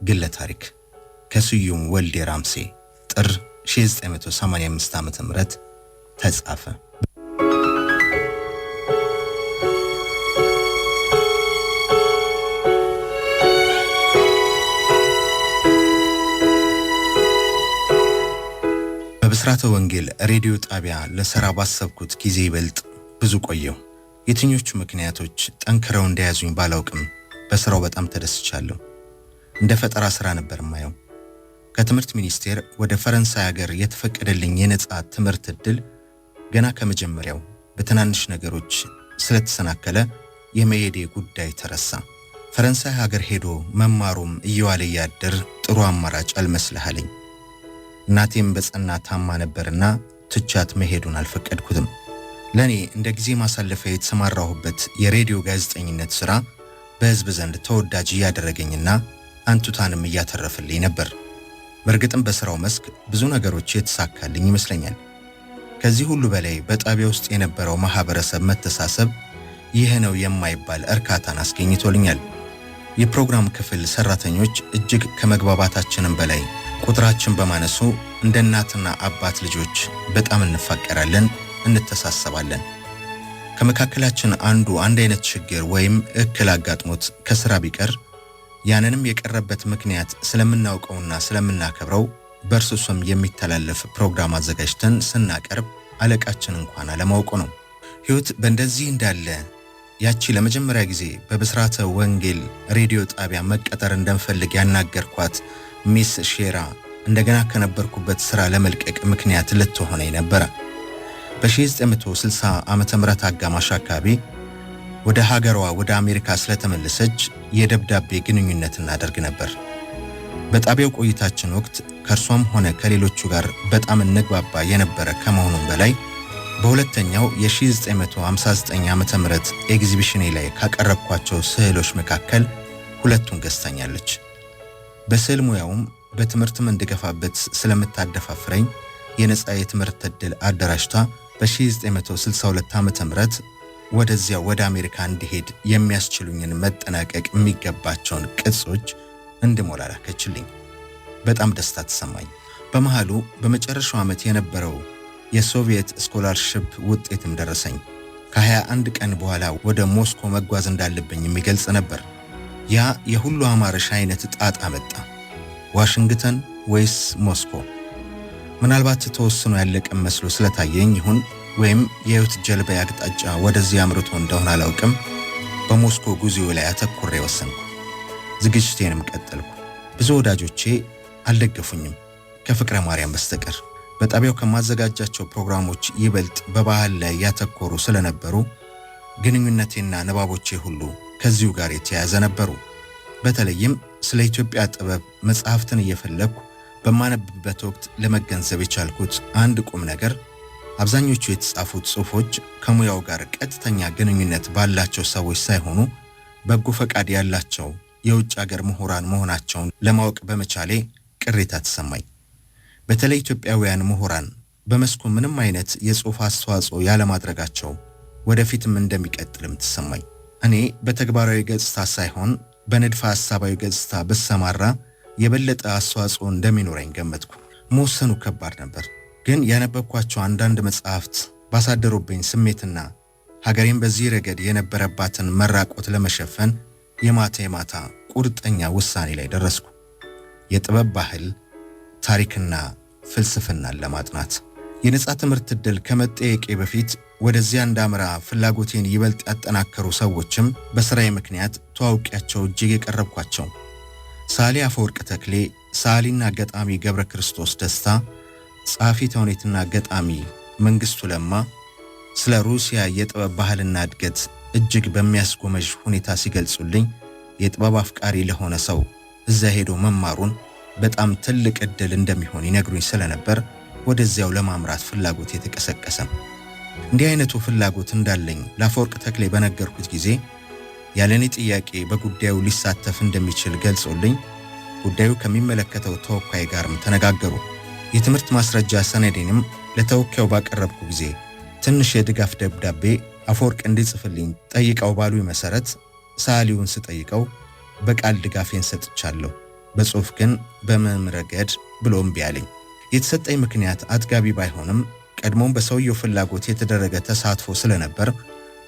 ግለ ታሪክ ከስዩም ወልዴ ራምሴ ጥር 1985 ዓመተ ምህረት ተጻፈ። በብስራተ ወንጌል ሬዲዮ ጣቢያ ለሥራ ባሰብኩት ጊዜ ይበልጥ ብዙ ቆየው። የትኞቹ ምክንያቶች ጠንክረው እንደያዙኝ ባላውቅም በሥራው በጣም ተደስቻለሁ። እንደ ፈጠራ ሥራ ነበር ማየው። ከትምህርት ሚኒስቴር ወደ ፈረንሳይ ሀገር የተፈቀደልኝ የነጻ ትምህርት ዕድል ገና ከመጀመሪያው በትናንሽ ነገሮች ስለተሰናከለ የመሄዴ ጉዳይ ተረሳ። ፈረንሳይ ሀገር ሄዶ መማሩም እየዋለ ያደር ጥሩ አማራጭ አልመስልሃለኝ። እናቴም በጸና ታማ ነበርና ትቻት መሄዱን አልፈቀድኩትም። ለኔ እንደ ጊዜ ማሳለፊያ የተሰማራሁበት የሬዲዮ ጋዜጠኝነት ሥራ በሕዝብ ዘንድ ተወዳጅ ያደረገኝና አንቱታንም እያተረፈልኝ ነበር። በርግጥም በሥራው መስክ ብዙ ነገሮች የተሳካልኝ ይመስለኛል። ከዚህ ሁሉ በላይ በጣቢያ ውስጥ የነበረው ማህበረሰብ መተሳሰብ ይህ ነው የማይባል እርካታን አስገኝቶልኛል። የፕሮግራም ክፍል ሰራተኞች እጅግ ከመግባባታችንም በላይ ቁጥራችን በማነሱ እንደ እናትና አባት ልጆች በጣም እንፋቀራለን፣ እንተሳሰባለን። ከመካከላችን አንዱ አንድ አይነት ችግር ወይም እክል አጋጥሞት ከሥራ ቢቀር ያንንም የቀረበት ምክንያት ስለምናውቀውና ስለምናከብረው በእርሱ ስም የሚተላለፍ ፕሮግራም አዘጋጅተን ስናቀርብ አለቃችን እንኳን አለማውቁ ነው። ሕይወት በእንደዚህ እንዳለ ያቺ ለመጀመሪያ ጊዜ በብስራተ ወንጌል ሬዲዮ ጣቢያ መቀጠር እንደምፈልግ ያናገርኳት ሚስ ሼራ እንደገና ከነበርኩበት ሥራ ለመልቀቅ ምክንያት ልትሆነኝ ነበር። በ1960 ዓመተ ምህረት አጋማሽ አካባቢ ወደ ሀገሯ ወደ አሜሪካ ስለተመለሰች የደብዳቤ ግንኙነት እናደርግ ነበር። በጣቢያው ቆይታችን ወቅት ከእርሷም ሆነ ከሌሎቹ ጋር በጣም እንግባባ የነበረ ከመሆኑም በላይ በሁለተኛው የ1959 ዓመተ ምህረት ኤግዚቢሽኔ ላይ ካቀረብኳቸው ስዕሎች መካከል ሁለቱን ገዝታኛለች። በስዕል ሙያውም በትምህርትም እንድገፋበት ስለምታደፋፍረኝ የነጻ የትምህርት ዕድል አደራጅታ በ1962 ዓመተ ምህረት ወደዚያ ወደ አሜሪካ እንዲሄድ የሚያስችሉኝን መጠናቀቅ የሚገባቸውን ቅጾች እንድሞላ ላከችልኝ። በጣም ደስታ ተሰማኝ። በመሃሉ በመጨረሻው ዓመት የነበረው የሶቪየት ስኮላርሺፕ ውጤትም ደረሰኝ። ከ21 ቀን በኋላ ወደ ሞስኮ መጓዝ እንዳለብኝ የሚገልጽ ነበር። ያ የሁሉ አማረሻ አይነት ጣጣ መጣ። ዋሽንግተን ወይስ ሞስኮ? ምናልባት ተወስኖ ያለቀ መስሎ ስለታየኝ ይሁን ወይም የህይወት ጀልባ አቅጣጫ ወደዚህ አምርቶ እንደሆነ አላውቅም፣ በሞስኮ ጉዞዬ ላይ አተኩሬ ወሰንኩ። ዝግጅቴንም ቀጠልኩ። ብዙ ወዳጆቼ አልደገፉኝም ከፍቅረ ማርያም በስተቀር። በጣቢያው ከማዘጋጃቸው ፕሮግራሞች ይበልጥ በባህል ላይ ያተኮሩ ስለነበሩ ግንኙነቴና ንባቦቼ ሁሉ ከዚሁ ጋር የተያያዘ ነበሩ። በተለይም ስለ ኢትዮጵያ ጥበብ መጽሐፍትን እየፈለግኩ በማነብበት ወቅት ለመገንዘብ የቻልኩት አንድ ቁም ነገር አብዛኞቹ የተጻፉት ጽሑፎች ከሙያው ጋር ቀጥተኛ ግንኙነት ባላቸው ሰዎች ሳይሆኑ በጎ ፈቃድ ያላቸው የውጭ ሀገር ምሁራን መሆናቸውን ለማወቅ በመቻሌ ቅሬታ ተሰማኝ። በተለይ ኢትዮጵያውያን ምሁራን በመስኩ ምንም አይነት የጽሑፍ አስተዋጽኦ ያለማድረጋቸው ወደፊትም እንደሚቀጥልም ተሰማኝ። እኔ በተግባራዊ ገጽታ ሳይሆን በንድፈ ሐሳባዊ ገጽታ በሰማራ የበለጠ አስተዋጽኦ እንደሚኖረኝ ገመትኩ። መወሰኑ ከባድ ነበር፣ ግን ያነበብኳቸው አንዳንድ መጽሐፍት ባሳደሩብኝ ስሜትና ሀገሬን በዚህ ረገድ የነበረባትን መራቆት ለመሸፈን የማታ ቁርጠኛ ውሳኔ ላይ ደረስኩ። የጥበብ ባህል፣ ታሪክና ፍልስፍናን ለማጥናት የነጻ ትምህርት ዕድል ከመጠየቄ በፊት ወደዚያ እንዳምራ ፍላጎቴን ይበልጥ ያጠናከሩ ሰዎችም በሥራዬ ምክንያት ተዋውቂያቸው እጅግ የቀረብኳቸው ሰዓሊ አፈወርቅ ተክሌ፣ ሰዓሊና ገጣሚ ገብረ ክርስቶስ ደስታ፣ ጸሐፊ ተውኔትና ገጣሚ መንግስቱ ለማ ስለ ሩሲያ የጥበብ ባህልና እድገት እጅግ በሚያስጎመዥ ሁኔታ ሲገልጹልኝ የጥበብ አፍቃሪ ለሆነ ሰው እዛ ሄዶ መማሩን በጣም ትልቅ ዕድል እንደሚሆን ይነግሩኝ ስለነበር ወደዚያው ለማምራት ፍላጎት የተቀሰቀሰ። እንዲህ አይነቱ ፍላጎት እንዳለኝ ለአፈወርቅ ተክሌ በነገርኩት ጊዜ ያለኔ ጥያቄ በጉዳዩ ሊሳተፍ እንደሚችል ገልጾልኝ ጉዳዩ ከሚመለከተው ተወካይ ጋርም ተነጋገሩ። የትምህርት ማስረጃ ሰነዴንም ለተወካዩ ባቀረብኩ ጊዜ ትንሽ የድጋፍ ደብዳቤ አፈወርቅ እንዲጽፍልኝ ጠይቀው ባሉኝ መሰረት ሰዓሊውን ስጠይቀው በቃል ድጋፌን ሰጥቻለሁ። በጽሁፍ ግን በምንም ረገድ ብሎ እምቢ አለኝ። የተሰጠኝ ምክንያት አጥጋቢ ባይሆንም ቀድሞም በሰውየው ፍላጎት የተደረገ ተሳትፎ ስለነበር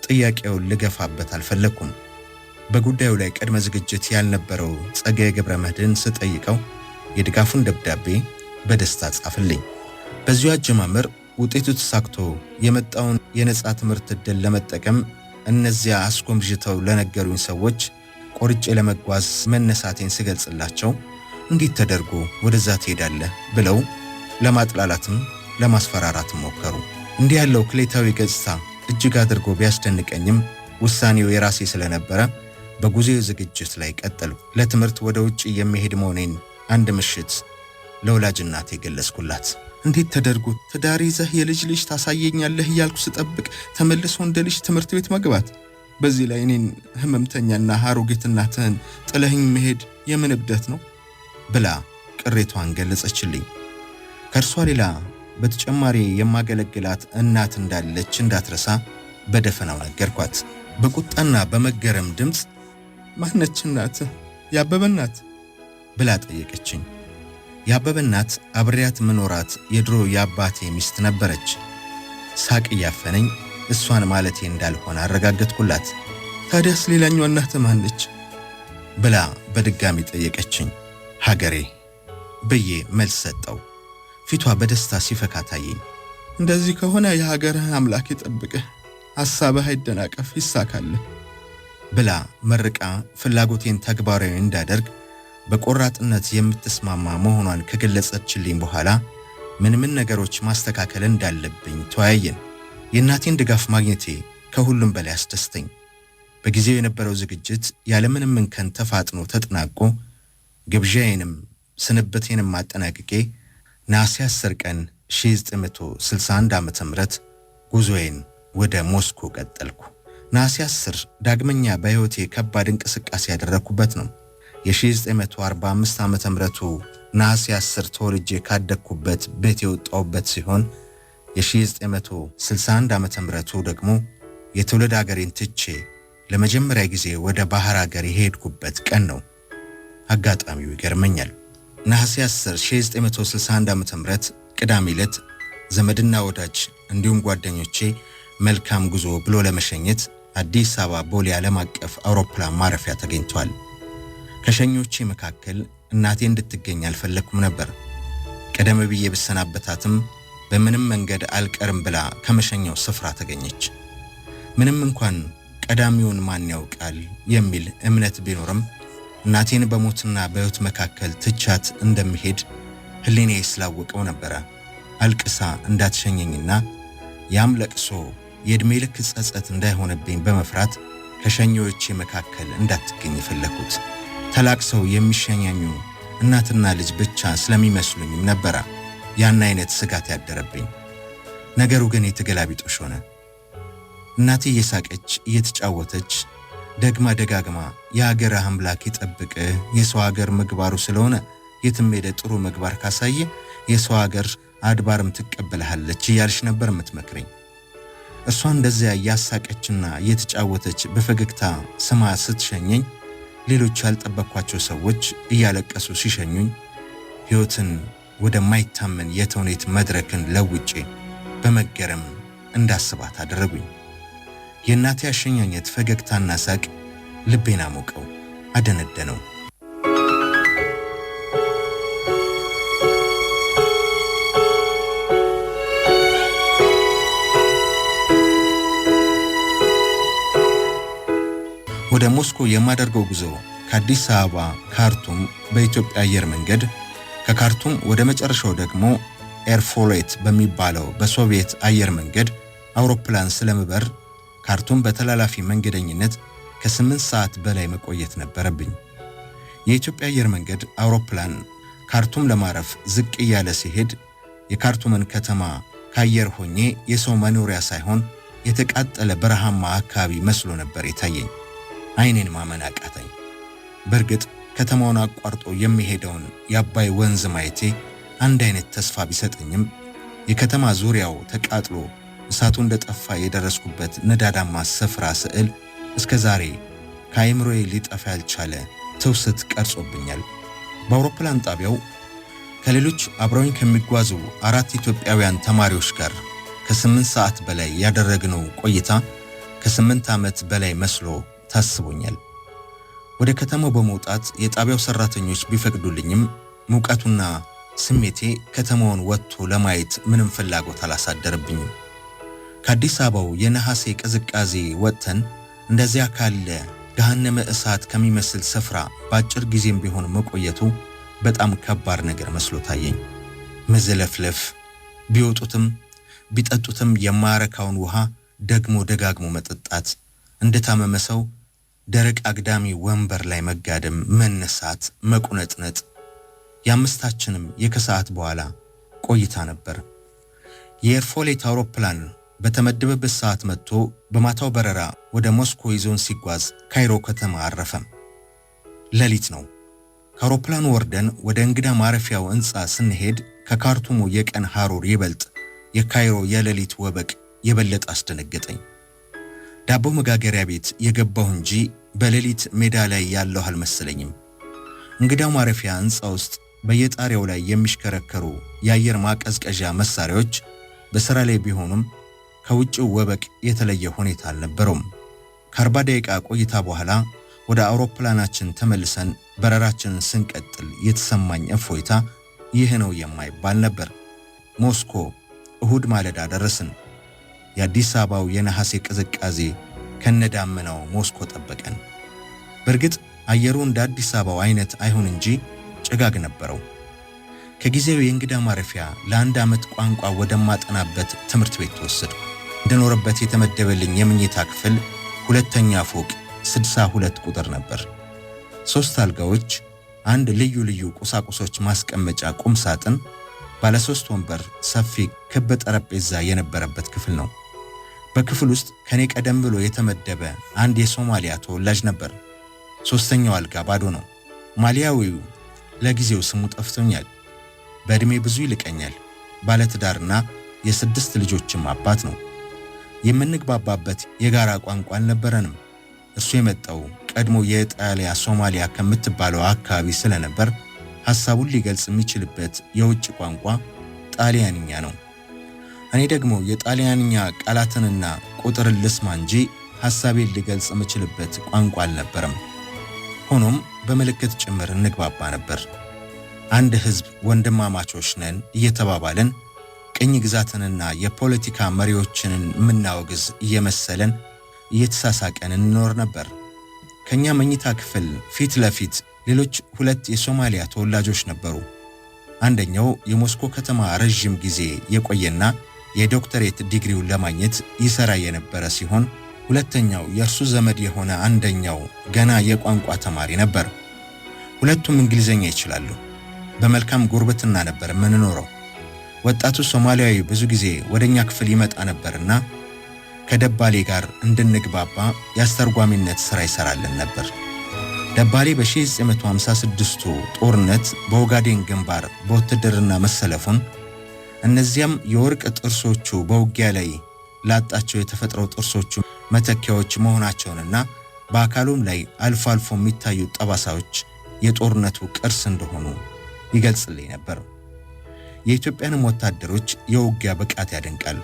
ጥያቄውን ልገፋበት አልፈለኩም። በጉዳዩ ላይ ቅድመ ዝግጅት ያልነበረው ጸጋዬ ገብረመድህን ስጠይቀው የድጋፉን ደብዳቤ በደስታ ጻፈልኝ። በዚሁ አጀማመር ውጤቱ ተሳክቶ የመጣውን የነጻ ትምህርት ዕድል ለመጠቀም እነዚያ አስጎምጅተው ለነገሩኝ ሰዎች ቆርጬ ለመጓዝ መነሳቴን ስገልጽላቸው እንዴት ተደርጎ ወደዛ ትሄዳለህ ብለው ለማጥላላትም ለማስፈራራትም ሞከሩ። እንዲህ ያለው ክሌታዊ ገጽታ እጅግ አድርጎ ቢያስደንቀኝም ውሳኔው የራሴ ስለነበረ በጉዞው ዝግጅት ላይ ቀጠሉ። ለትምህርት ወደ ውጭ የሚሄድ መሆኔን አንድ ምሽት ለወላጅ እናቴ ገለጽኩላት። እንዴት ተደርጎ ትዳር ይዘህ የልጅ ልጅ ታሳየኛለህ እያልኩ ስጠብቅ ተመልሶ እንደ ልጅ ትምህርት ቤት መግባት፣ በዚህ ላይ እኔን ህመምተኛና አሮጊት እናትህን ጥለህኝ መሄድ የምን እብደት ነው ብላ ቅሬቷን ገለጸችልኝ። ከእርሷ ሌላ በተጨማሪ የማገለግላት እናት እንዳለች እንዳትረሳ በደፈናው ነገርኳት። በቁጣና በመገረም ድምፅ ማነች እናትህ? ያበበ እናት ብላ ጠየቀችኝ። ያበበ እናት አብሬያት መኖራት የድሮ የአባቴ ሚስት ነበረች። ሳቅ እያፈነኝ እሷን ማለቴ እንዳልሆነ አረጋገጥኩላት። ታዲያስ ሌላኛዋ እናትህ ማነች ብላ በድጋሚ ጠየቀችኝ። ሀገሬ ብዬ መልስ ሰጠው። ፊቷ በደስታ ሲፈካ ታየኝ። እንደዚህ ከሆነ የሀገርህ አምላክ ይጠብቅህ፣ ሐሳብህ አይደናቀፍ፣ ይሳካልህ ብላ መርቃ ፍላጎቴን ተግባራዊ እንዳደርግ በቆራጥነት የምትስማማ መሆኗን ከገለጸችልኝ በኋላ ምን ነገሮች ማስተካከል እንዳለብኝ ተወያየን። የእናቴን ድጋፍ ማግኘቴ ከሁሉም በላይ አስደስተኝ። በጊዜው የነበረው ዝግጅት ያለምንም እንከን ተፋጥኖ ተጠናቆ ግብዣዬንም ስንብቴንም አጠናቅቄ ነሐሴ 10 ቀን 1961 ዓ.ም ጉዞዬን ወደ ሞስኮ ቀጠልኩ። ነሐሴ 10 ዳግመኛ በሕይወቴ ከባድ እንቅስቃሴ ያደረኩበት ነው። የ1945 ዓ.ም ነሐሴ 10 ተወልጄ ካደግኩበት ቤት የወጣሁበት ሲሆን የ1961 ዓ.ም ደግሞ የትውልድ ሀገሬን ትቼ ለመጀመሪያ ጊዜ ወደ ባህር ሀገር የሄድኩበት ቀን ነው። አጋጣሚው ይገርመኛል። ነሐሴ 10 1961 ዓ.ም ቅዳሜ ዕለት ዘመድና ወዳጅ እንዲሁም ጓደኞቼ መልካም ጉዞ ብሎ ለመሸኘት አዲስ አበባ ቦሌ ዓለም አቀፍ አውሮፕላን ማረፊያ ተገኝቷል። ከሸኞቼ መካከል እናቴ እንድትገኝ አልፈለኩም ነበር። ቀደም ብዬ በሰናበታትም በምንም መንገድ አልቀርም ብላ ከመሸኛው ስፍራ ተገኘች። ምንም እንኳን ቀዳሚውን ማን ያውቃል የሚል እምነት ቢኖርም እናቴን በሞትና በሕይወት መካከል ትቻት እንደምሄድ ህሊናዬ ስላወቀው ነበረ አልቅሳ እንዳትሸኘኝና ያም ለቅሶ የዕድሜ ልክ ጸጸት እንዳይሆንብኝ በመፍራት ከሸኞቼ መካከል እንዳትገኝ ፈለኩት። ተላቅሰው የሚሸኛኙ እናትና ልጅ ብቻ ስለሚመስሉኝም ነበረ ያን አይነት ስጋት ያደረብኝ። ነገሩ ግን የተገላቢጦሽ ሆነ። እናቴ እየሳቀች እየተጫወተች ደግማ ደጋግማ የሀገር አምላክ ይጠብቅ፣ የሰው ሀገር ምግባሩ ስለሆነ የትም ሄደ ጥሩ ምግባር ካሳየ የሰው ሀገር አድባርም ትቀበልሃለች እያልሽ ነበር የምትመክረኝ። እሷ እንደዚያ እያሳቀችና እየተጫወተች በፈገግታ ስማ ስትሸኘኝ ሌሎች ያልጠበቅኳቸው ሰዎች እያለቀሱ ሲሸኙኝ ሕይወትን ወደማይታመን የተውኔት መድረክን ለውጬ በመገረም እንዳስባት አደረጉኝ። የእናቴ አሸኛኘት ፈገግታና ሳቅ ልቤን አሞቀው፣ አደነደነው። ወደ ሞስኮ የማደርገው ጉዞ ከአዲስ አበባ ካርቱም በኢትዮጵያ አየር መንገድ፣ ከካርቱም ወደ መጨረሻው ደግሞ ኤርፎሌት በሚባለው በሶቪየት አየር መንገድ አውሮፕላን ስለምበር ካርቱም በተላላፊ መንገደኝነት ከ8 ሰዓት በላይ መቆየት ነበረብኝ። የኢትዮጵያ አየር መንገድ አውሮፕላን ካርቱም ለማረፍ ዝቅ እያለ ሲሄድ የካርቱምን ከተማ ካየር ሆኜ የሰው መኖሪያ ሳይሆን የተቃጠለ በረሃማ አካባቢ መስሎ ነበር የታየኝ። አይኔን ማመን አቃተኝ። በእርግጥ ከተማውን አቋርጦ የሚሄደውን የአባይ ወንዝ ማየቴ አንድ አይነት ተስፋ ቢሰጠኝም የከተማ ዙሪያው ተቃጥሎ እሳቱ እንደጠፋ የደረስኩበት ነዳዳማ ስፍራ ስዕል እስከ ዛሬ ከአይምሮዬ ሊጠፋ ያልቻለ ትውስት ቀርጾብኛል። በአውሮፕላን ጣቢያው ከሌሎች አብረውኝ ከሚጓዙ 4 ኢትዮጵያውያን ተማሪዎች ጋር ከ8 ሰዓት በላይ ያደረግነው ቆይታ ከ8 ዓመት በላይ መስሎ ታስቦኛል። ወደ ከተማው በመውጣት የጣቢያው ሰራተኞች ቢፈቅዱልኝም ሙቀቱና ስሜቴ ከተማውን ወጥቶ ለማየት ምንም ፍላጎት አላሳደረብኝም። ከአዲስ አበባው የነሐሴ ቅዝቃዜ ወጥተን እንደዚያ ካለ ገሃነመ እሳት ከሚመስል ስፍራ በአጭር ጊዜም ቢሆን መቆየቱ በጣም ከባድ ነገር መስሎ ታየኝ። መዘለፍለፍ፣ ቢወጡትም ቢጠጡትም የማያረካውን ውሃ ደግሞ ደጋግሞ መጠጣት፣ እንደታመመ ሰው ደረቅ አግዳሚ ወንበር ላይ መጋደም፣ መነሳት፣ መቁነጥነጥ። የአምስታችንም የከሰዓት በኋላ ቆይታ ነበር። የኤርፎሌት አውሮፕላን በተመደበበት ሰዓት መጥቶ በማታው በረራ ወደ ሞስኮ ይዞን ሲጓዝ ካይሮ ከተማ አረፈም። ሌሊት ነው። ከአውሮፕላኑ ወርደን ወደ እንግዳ ማረፊያው ሕንፃ ስንሄድ ከካርቱሙ የቀን ሐሩር ይበልጥ የካይሮ የሌሊት ወበቅ የበለጠ አስደነገጠኝ። ዳቦ መጋገሪያ ቤት የገባሁ እንጂ በሌሊት ሜዳ ላይ ያለሁ አልመሰለኝም። እንግዳው ማረፊያ ሕንፃ ውስጥ በየጣሪያው ላይ የሚሽከረከሩ የአየር ማቀዝቀዣ መሳሪያዎች በሥራ ላይ ቢሆኑም ከውጭው ወበቅ የተለየ ሁኔታ አልነበረውም። ከ40 ደቂቃ ቆይታ በኋላ ወደ አውሮፕላናችን ተመልሰን በረራችንን ስንቀጥል የተሰማኝ እፎይታ ይህ ነው የማይባል ነበር። ሞስኮ እሁድ ማለዳ ደረስን። የአዲስ አበባው የነሐሴ ቅዝቃዜ ከነዳመናው ሞስኮ ጠበቀን። በእርግጥ አየሩ እንደ አዲስ አበባው አይነት አይሁን እንጂ ጭጋግ ነበረው። ከጊዜው የእንግዳ ማረፊያ ለ1 ዓመት ቋንቋ ወደማጠናበት ትምህርት ቤት ተወሰድኩ። እንደኖርበት የተመደበልኝ የመኝታ ክፍል 2ኛ ፎቅ 62 ቁጥር ነበር። 3 አልጋዎች፣ አንድ ልዩ ልዩ ቁሳቁሶች ማስቀመጫ ቁም ሳጥን፣ ባለ 3 ወንበር፣ ሰፊ ክብ ጠረጴዛ የነበረበት ክፍል ነው። በክፍል ውስጥ ከኔ ቀደም ብሎ የተመደበ አንድ የሶማሊያ ተወላጅ ነበር። 3ኛው አልጋ ባዶ ነው። ማሊያዊው ለጊዜው ስሙ ጠፍቶኛል። በእድሜ ብዙ ይልቀኛል። ባለትዳርና የ6 ልጆችም አባት ነው። የምንግባባበት የጋራ ቋንቋ አልነበረንም። እርሱ የመጣው ቀድሞ የጣሊያ ሶማሊያ ከምትባለው አካባቢ ስለነበር ሐሳቡን ሊገልጽ የሚችልበት የውጭ ቋንቋ ጣሊያንኛ ነው። እኔ ደግሞ የጣሊያንኛ ቃላትንና ቁጥርን ልስማ እንጂ ሐሳቤን ሊገልጽ የምችልበት ቋንቋ አልነበረም። ሆኖም በምልክት ጭምር እንግባባ ነበር። አንድ ሕዝብ ወንድማማቾች ነን እየተባባለን ቅኝ ግዛትንና የፖለቲካ መሪዎችንን ምናወግዝ እየመሰለን እየተሳሳቀን እንኖር ነበር። ከኛ መኝታ ክፍል ፊት ለፊት ሌሎች 2 የሶማሊያ ተወላጆች ነበሩ። አንደኛው የሞስኮ ከተማ ረጅም ጊዜ የቆየና የዶክተሬት ዲግሪውን ለማግኘት ይሰራ የነበረ ሲሆን፣ ሁለተኛው የእርሱ ዘመድ የሆነ አንደኛው ገና የቋንቋ ተማሪ ነበር። ሁለቱም እንግሊዘኛ ይችላሉ። በመልካም ጉርብትና ነበር የምንኖረው። ወጣቱ ሶማሊያዊ ብዙ ጊዜ ወደኛ ክፍል ይመጣ ነበርና ከደባሌ ጋር እንድንግባባ የአስተርጓሚነት ሥራ ይሰራልን ነበር። ደባሌ በ1956ቱ ጦርነት በኦጋዴን ግንባር በውትድርና መሰለፉን፣ እነዚያም የወርቅ ጥርሶቹ በውጊያ ላይ ላጣቸው የተፈጥሮ ጥርሶቹ መተኪያዎች መሆናቸውንና በአካሉም ላይ አልፎ አልፎ የሚታዩ ጠባሳዎች የጦርነቱ ቅርስ እንደሆኑ ይገልጽልኝ ነበር። የኢትዮጵያንም ወታደሮች የውጊያ ብቃት ያደንቃል።